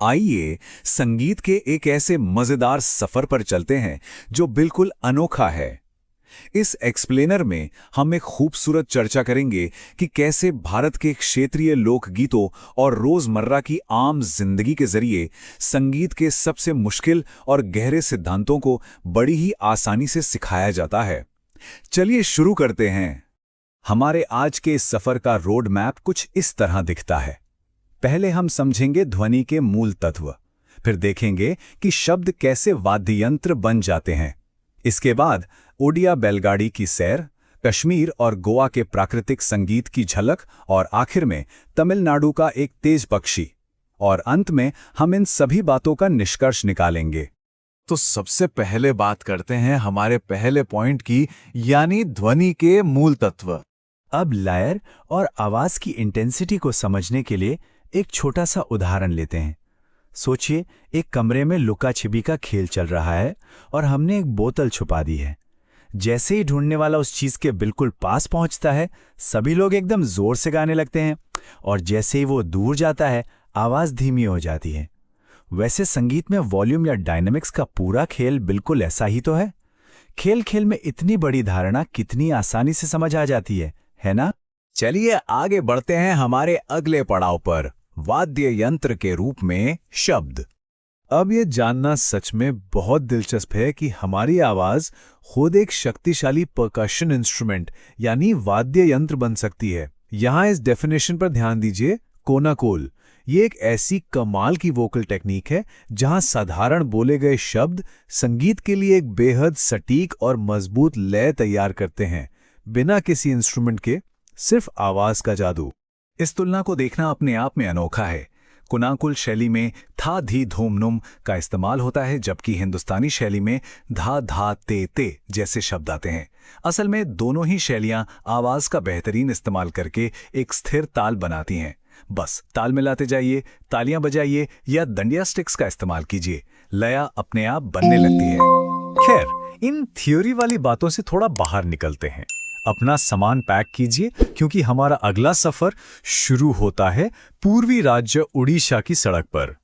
आइए संगीत के एक ऐसे मजेदार सफर पर चलते हैं जो बिल्कुल अनोखा है। इस एक्सप्लेनर में हम एक खूबसूरत चर्चा करेंगे कि कैसे भारत के क्षेत्रीय लोकगीतों और रोजमर्रा की आम जिंदगी के जरिए संगीत के सबसे मुश्किल और गहरे सिद्धांतों को बड़ी ही आसानी से सिखाया जाता है। चलिए शुरू करते हैं। हमारे आज के इस सफर का रोड मैप कुछ इस तरह दिखता है। पहले हम समझेंगे ध्वनि के मूल तत्व, फिर देखेंगे कि शब्द कैसे वाद्य यंत्र बन जाते हैं। इसके बाद ओडिया बैलगाड़ी की सैर, कश्मीर और गोवा के प्राकृतिक संगीत की झलक और आखिर में तमिलनाडु का एक तेज पक्षी। और अंत में हम इन सभी बातों का निष्कर्ष निकालेंगे। तो सबसे पहले बात करते हैं हमारे पहले पॉइंट की, यानी ध्वनि के मूल तत्व। अब लय और आवाज की इंटेंसिटी को समझने के लिए एक छोटा सा उदाहरण लेते हैं। सोचिए, एक कमरे में लुका छिपी का खेल चल रहा है और हमने एक बोतल छुपा दी है। जैसे ही ढूंढने वाला उस चीज के बिल्कुल पास पहुंचता है, सभी लोग एकदम जोर से गाने लगते हैं, और जैसे ही वो दूर जाता है, आवाज धीमी हो जाती है। वैसे संगीत में वॉल्यूम या डायनामिक्स का पूरा खेल बिल्कुल ऐसा ही तो है। खेल खेल में इतनी बड़ी धारणा कितनी आसानी से समझ आ जाती है ना? चलिए आगे बढ़ते हैं हमारे अगले पड़ाव पर, वाद्य यंत्र के रूप में शब्द। अब ये जानना सच में बहुत दिलचस्प है कि हमारी आवाज खुद एक शक्तिशाली परकशन इंस्ट्रूमेंट यानी वाद्य यंत्र बन सकती है। यहाँ इस डेफिनेशन पर ध्यान दीजिए। कोनाकोल ये एक ऐसी कमाल की वोकल टेक्निक है जहां साधारण बोले गए शब्द संगीत के लिए एक बेहद सटीक और मजबूत लय तैयार करते हैं, बिना किसी इंस्ट्रूमेंट के, सिर्फ आवाज का जादू। इस तुलना को देखना अपने आप में अनोखा है। कुनाकुल शैली में था धी धूम नुम का इस्तेमाल होता है, जबकि हिंदुस्तानी शैली में धा धा ते जैसे शब्द आते हैं। असल में दोनों ही शैलियां आवाज का बेहतरीन इस्तेमाल करके एक स्थिर ताल बनाती हैं। बस ताल मिलाते जाइए, तालियां बजाइए या दंडिया स्टिक्स का इस्तेमाल कीजिए, लया अपने आप बनने लगती है। खैर, इन थ्योरी वाली बातों से थोड़ा बाहर निकलते हैं। अपना सामान पैक कीजिए, क्योंकि हमारा अगला सफर शुरू होता है पूर्वी राज्य उड़ीसा की सड़क पर।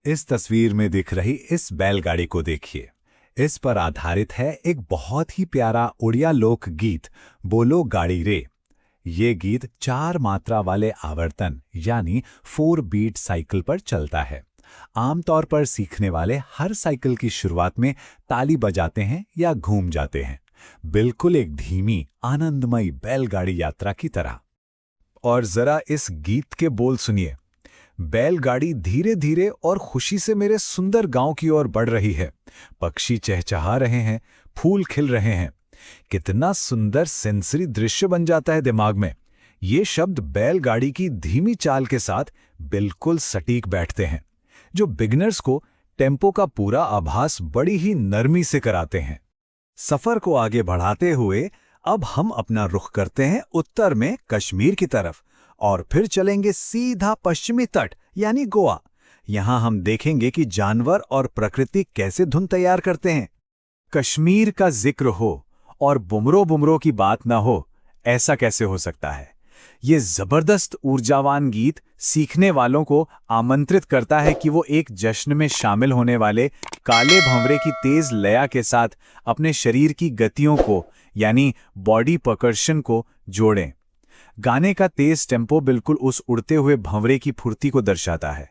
इस तस्वीर में दिख रही इस बैलगाड़ी को देखिए। इस पर आधारित है एक बहुत ही प्यारा उड़िया लोक गीत, बोलो गाड़ी रे। ये गीत 4 मात्रा वाले आवर्तन यानी 4 बीट साइकिल पर चलता है। आमतौर पर सीखने वाले हर साइकिल की शुरुआत में ताली बजाते हैं या घूम जाते हैं, बिल्कुल एक धीमी आनंदमयी बैलगाड़ी यात्रा की तरह। और जरा इस गीत के बोल सुनिए। बैलगाड़ी धीरे धीरे और खुशी से मेरे सुंदर गांव की ओर बढ़ रही है। पक्षी चहचहा रहे हैं, फूल खिल रहे हैं। कितना सुंदर सेंसरी दृश्य बन जाता है दिमाग में। ये शब्द बैलगाड़ी की धीमी चाल के साथ बिल्कुल सटीक बैठते हैं, जो बिगिनर्स को टेम्पो का पूरा आभास बड़ी ही नरमी से कराते हैं। सफर को आगे बढ़ाते हुए अब हम अपना रुख करते हैं उत्तर में कश्मीर की तरफ, और फिर चलेंगे सीधा पश्चिमी तट यानी गोवा। यहां हम देखेंगे कि जानवर और प्रकृति कैसे धुन तैयार करते हैं। कश्मीर का जिक्र हो और बुमरो बुमरो की बात ना हो, ऐसा कैसे हो सकता है? ये जबरदस्त ऊर्जावान गीत सीखने वालों को आमंत्रित करता है कि वो एक जश्न में शामिल होने वाले काले भंवरे की तेज लया के साथ अपने शरीर की गतियों को यानी बॉडी परकशन को जोड़ें। गाने का तेज टेम्पो बिल्कुल उस उड़ते हुए भंवरे की फुर्ती को दर्शाता है।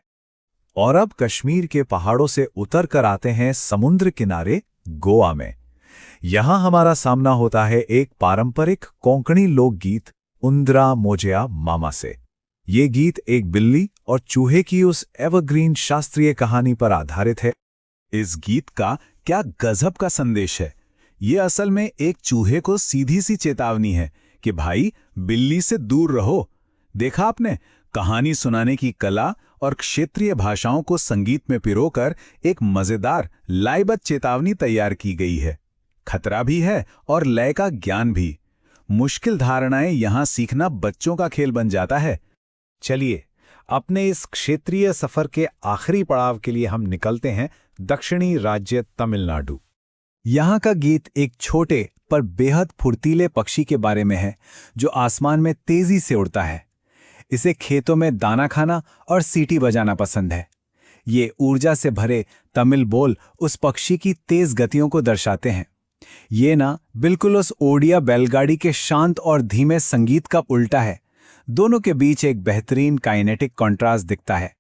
और अब कश्मीर के पहाड़ों से उतर कर आते हैं समुद्र किनारे गोवा में। यहां हमारा सामना होता है एक पारंपरिक कोंकणी लोकगीत उंद्रा मोजया मामा से। ये गीत एक बिल्ली और चूहे की उस एवरग्रीन शास्त्रीय कहानी पर आधारित है। इस गीत का क्या गजब का संदेश है। ये असल में एक चूहे को सीधी सी चेतावनी है कि भाई बिल्ली से दूर रहो। देखा आपने, कहानी सुनाने की कला और क्षेत्रीय भाषाओं को संगीत में पिरोकर एक मजेदार लयबद्ध चेतावनी तैयार की गई है। खतरा भी है और लय का ज्ञान भी। मुश्किल धारणाएं यहां सीखना बच्चों का खेल बन जाता है। चलिए, अपने इस क्षेत्रीय सफर के आखिरी पड़ाव के लिए हम निकलते हैं दक्षिणी राज्य तमिलनाडु। यहां का गीत एक छोटे पर बेहद फुर्तीले पक्षी के बारे में है, जो आसमान में तेजी से उड़ता है। इसे खेतों में दाना खाना और सीटी बजाना पसंद है। ये ऊर्जा से भरे तमिल बोल उस पक्षी की तेज गतियों को दर्शाते हैं। ये ना बिल्कुल उस ओडिया बैलगाड़ी के शांत और धीमे संगीत का उल्टा है। दोनों के बीच एक बेहतरीन काइनेटिक कॉन्ट्रास्ट दिखता है।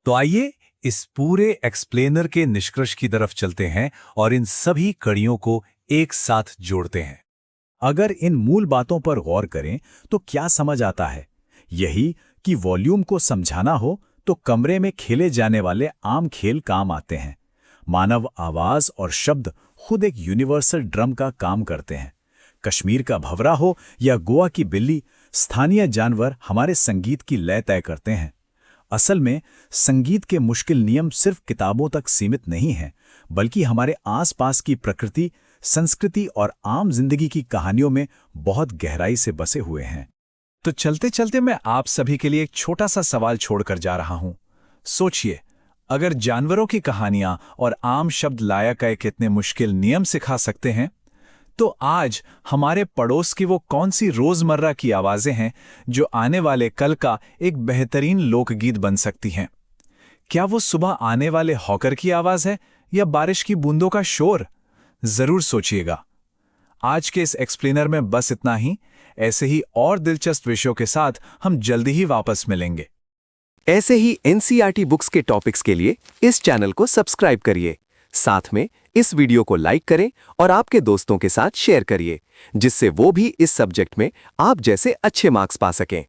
तो आइए इस पूरे एक्सप्लेनर के निष्कर्ष की तरफ चलते हैं और इन सभी कड़ियों को एक साथ जोड़ते हैं। अगर इन मूल बातों पर गौर करें तो क्या समझ आता है? यही कि वॉल्यूम को समझाना हो तो कमरे में खेले जाने वाले आम खेल काम आते हैं। मानव आवाज और शब्द खुद एक यूनिवर्सल ड्रम का काम करते हैं। कश्मीर का भंवरा हो या गोवा की बिल्ली, स्थानीय जानवर हमारे संगीत की लय तय करते हैं। असल में संगीत के मुश्किल नियम सिर्फ किताबों तक सीमित नहीं हैं, बल्कि हमारे आसपास की प्रकृति, संस्कृति और आम जिंदगी की कहानियों में बहुत गहराई से बसे हुए हैं। तो चलते चलते मैं आप सभी के लिए एक छोटा सा सवाल छोड़कर जा रहा हूं। सोचिए, अगर जानवरों की कहानियां और आम शब्द लाया का कितने मुश्किल नियम सिखा सकते हैं, तो आज हमारे पड़ोस की वो कौन सी रोजमर्रा की आवाजें हैं जो आने वाले कल का एक बेहतरीन लोकगीत बन सकती हैं? क्या वो सुबह आने वाले हॉकर की आवाज है या बारिश की बूंदों का शोर? जरूर सोचिएगा। आज के इस एक्सप्लेनर में बस इतना ही। ऐसे ही और दिलचस्प विषयों के साथ हम जल्दी ही वापस मिलेंगे। ऐसे ही एनसीईआरटी बुक्स के टॉपिक्स के लिए इस चैनल को सब्सक्राइब करिए। साथ में इस वीडियो को लाइक करें और आपके दोस्तों के साथ शेयर करिए, जिससे वो भी इस सब्जेक्ट में आप जैसे अच्छे मार्क्स पा सकें।